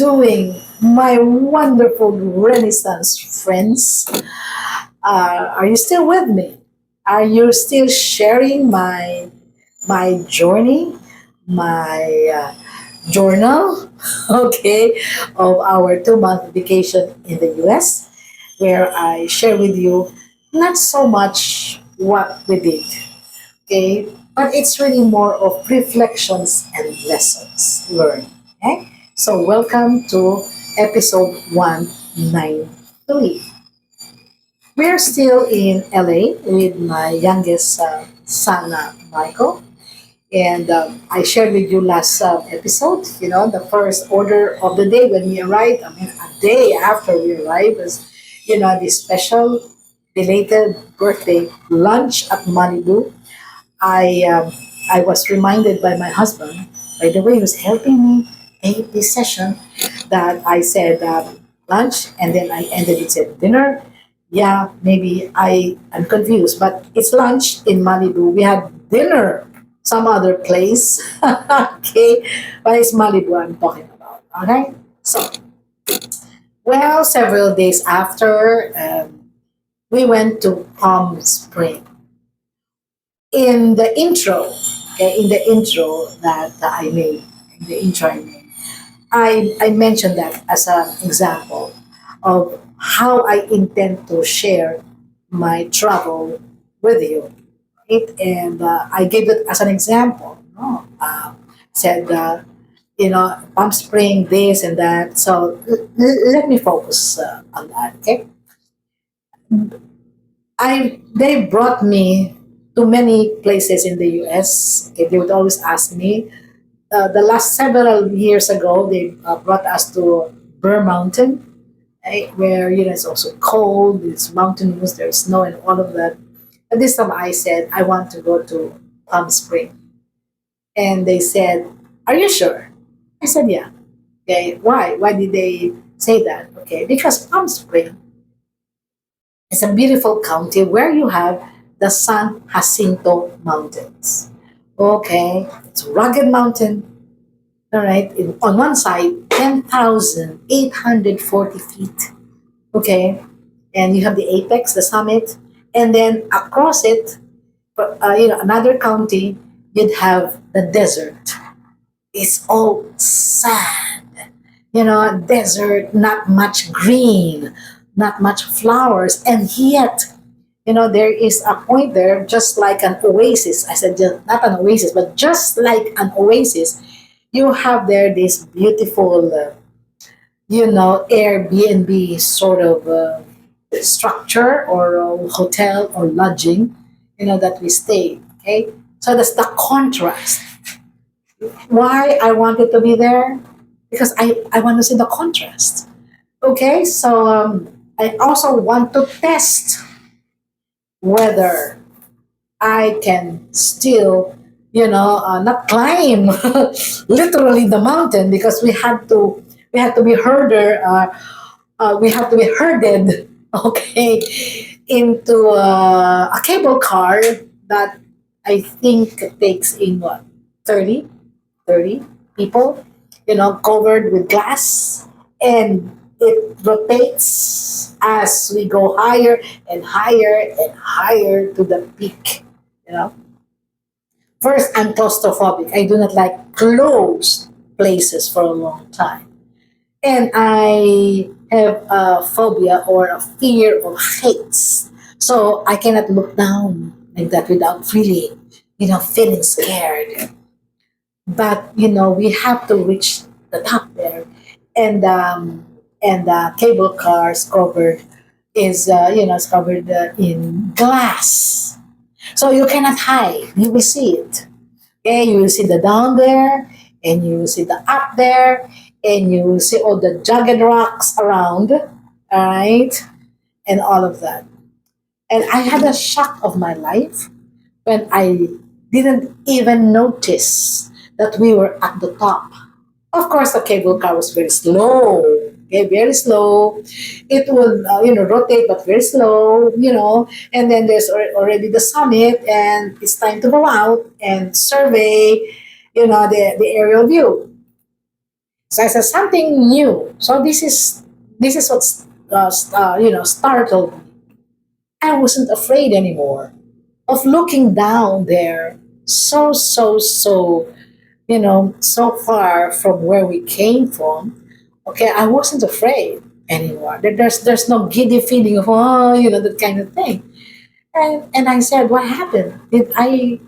doing, my wonderful Renaissance friends? Are you still with me? Are you still sharing my journey, my journal, okay, of our 2 month vacation in the US, where I share with you not so much what we did, okay, but it's really more of reflections and lessons learned. Okay, so welcome to episode 193. We're still in LA with my youngest son, Michael. And I shared with you last episode, the first order of the day when we arrived. I mean, a day after we arrived was, the special belated birthday lunch at Malibu. I um, I was reminded by my husband, by the way, he was helping me take this session, that I said lunch and then I ended it said dinner. Yeah, maybe I am confused, but it's lunch in Malibu. We had dinner some other place. Okay, but it's Malibu I'm talking about. Okay, so well, several days after, we went to Palm Spring. In the intro, okay, in the intro that I made, in the intro I mentioned that as an example of how I intend to share my travel with you. Right? And I gave it as an example. No? Said, Palm Spring, this and that. So let me focus on that. Okay, they brought me to many places in the U.S. Okay, they would always ask me. The last several years ago, they brought us to Burr Mountain, right, where it's also cold, it's mountainous, there's snow and all of that. But this time I said I want to go to Palm Spring, and they said, "Are you sure?" I said, "Yeah." Okay, why? Why did they say that? Okay, because Palm Spring is a beautiful county where you have the San Jacinto Mountains. Okay, it's a rugged mountain. All right, on one side, 10,840 feet. Okay, and you have the apex, the summit, and then across it, another county, you'd have the desert. It's all sand, desert, not much green, not much flowers, and yet, there is a point there, just like an oasis. I said, just, not an oasis, but just like an oasis, you have there this beautiful, Airbnb sort of structure or hotel or lodging, that we stayed. Okay, so that's the contrast. Why I wanted to be there? Because I want to see the contrast. Okay, so I also want to test whether I can still, not climb literally the mountain, because we had to be we have to be herded, okay, into a cable car that I think takes in what, 30, 30 people, covered with glass, and it rotates as we go higher and higher and higher to the peak, you know. First, I'm claustrophobic. I do not like closed places for a long time. And I have a phobia or a fear of heights. So I cannot look down like that without feeling scared. But we have to reach the top there, and cable cars covered is covered in glass, so you cannot hide. You will see it. Okay, you will see the down there, and you will see the up there, and you will see all the jagged rocks around. All right, and all of that. And I had a shock of my life when I didn't even notice that we were at the top. Of course, the cable car was very slow. Okay, very slow. It would, rotate, but very slow, And then there's already the summit, and it's time to go out and survey, the aerial view. So I said something new. So this is what startled me. I wasn't afraid anymore of looking down there, so far from where we came from. Okay, I wasn't afraid anymore. There's no giddy feeling of that kind of thing. And I said, what happened? Did I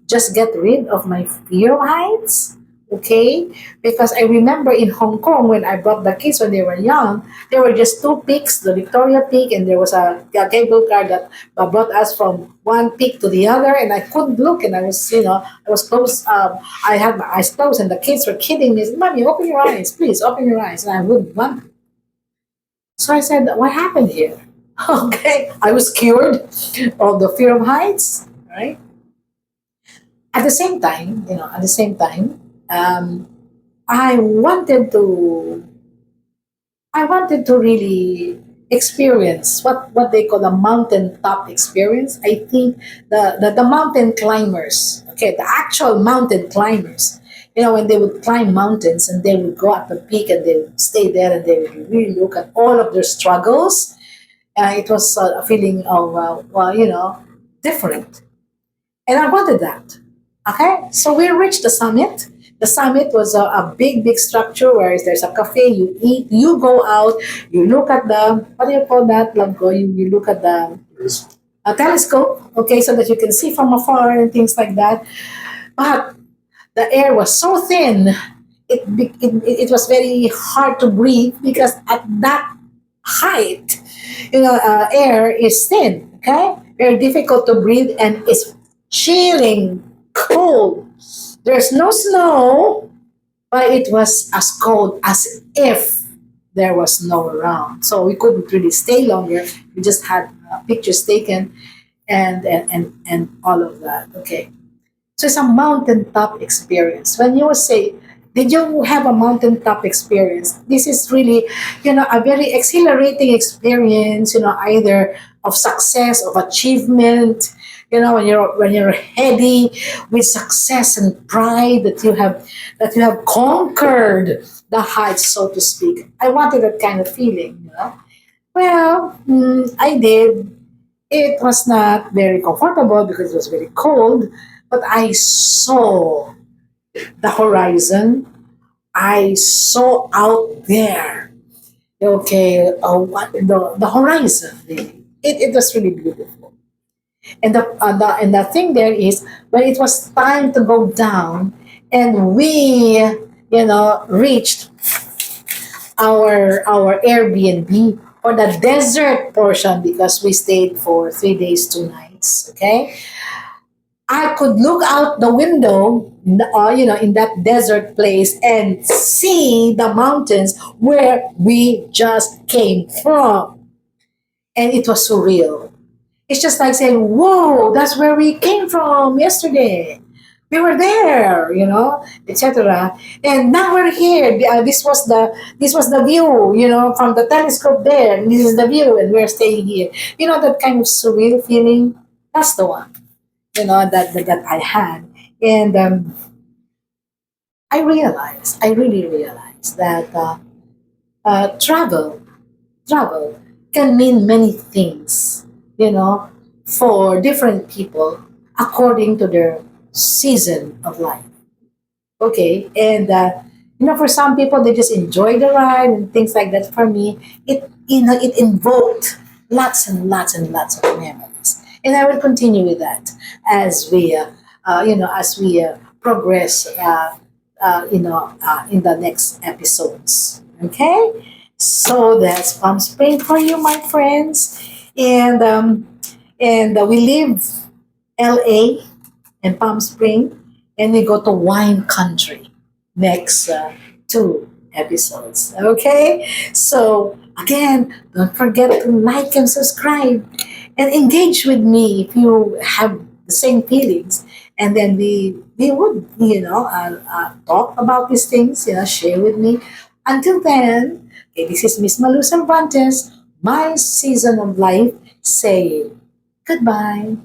just get rid of my fear of heights? Okay, because I remember in Hong Kong when I brought the kids when they were young, there were just two peaks, the Victoria Peak, and there was a cable car that brought us from one peak to the other, and I couldn't look, and I was close. I had my eyes closed, and the kids were kidding me, "Mommy, open your eyes, please, open your eyes," and I wouldn't want to. So I said, what happened here? Okay, I was cured of the fear of heights, right? At the same time, um, I wanted to, I wanted to really experience what they call a mountaintop experience. I think the mountain climbers, okay, the actual mountain climbers, when they would climb mountains and they would go at the peak and they would stay there and they would really look at all of their struggles. It was a feeling of, different. And I wanted that. Okay, so we reached the summit. The summit was a big, big structure where there's a cafe. You eat, you go out, you look at the, what do you call that, Lamco? You look at the a telescope, okay, so that you can see from afar and things like that. But the air was so thin, it was very hard to breathe because at that height, air is thin, okay? Very difficult to breathe and it's chilling, cold. There's no snow, but it was as cold as if there was snow around. So we couldn't really stay longer. We just had pictures taken and all of that. Okay. So it's a mountaintop experience. When you say, did you have a mountaintop experience? This is really, a very exhilarating experience, either of success, of achievement, when you're heady with success and pride that you have conquered the heights, so to speak. I wanted that kind of feeling. Well, I did. It was not very comfortable because it was very cold, but I saw the horizon. I saw out there. Okay, the horizon. Really. It was really beautiful. And the thing there is when it was time to go down, and we reached our Airbnb for the desert portion because we stayed for 3 days, 2 nights. Okay, I could look out the window, in that desert place and see the mountains where we just came from, and it was surreal. It's just like saying, "Whoa, that's where we came from yesterday. We were there, etc." And now we're here. This was the view, from the telescope there. And this is the view, and we're staying here. That kind of surreal feeling. That's the one, that I had, and I really realized that travel can mean many things, you know, for different people according to their season of life. Okay, and for some people they just enjoy the ride and things like that. For me, it invoked lots and lots and lots of memories, and I will continue with that as we progress. In the next episodes. Okay, so that's Palm Spring for you, my friends, and we leave LA and Palm Spring, and we go to wine country next 2 episodes. Okay, so again, don't forget to like and subscribe and engage with me if you have the same feelings, and then we would talk about these things, share with me. Until then, okay, this is Miss Malu Cervantes, my season of life, saying goodbye.